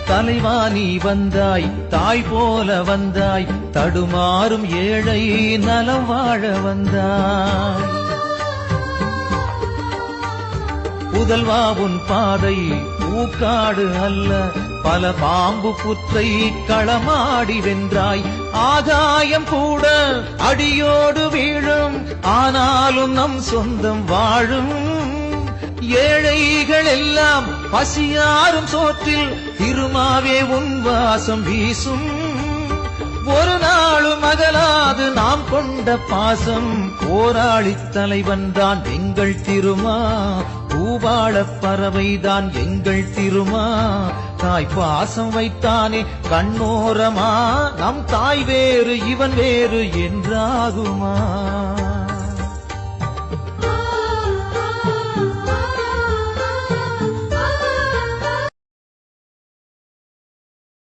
தலைவா நீ வந்தாய், தாய் போல வந்தாய், தடுமாறும் ஏழை நலம் வாழ வந்தாய். புதல்வா உன் பாதை பூக்காடு அல்ல, பல பாம்பு புற்றை களமாடி வென்றாய். ஆகாயம் கூட அடியோடு வீழும், ஆனாலும் நம் சொந்தம் வாழும். ஏழைகள் எல்லாம் பசியாரும் சோற்றில் திருமாவே உன் வாசம் வீசும். ஒரு நாளும் அகலாது நாம் கொண்ட பாசம், போராளி தலைவன் தான் எங்கள் திருமா, பூவாள பறவைதான் எங்கள் திருமா. தாய் பாசம் வைத்தானே கண்ணோரமா, நம் தாய் வேறு இவன் வேறு என்றாகுமா?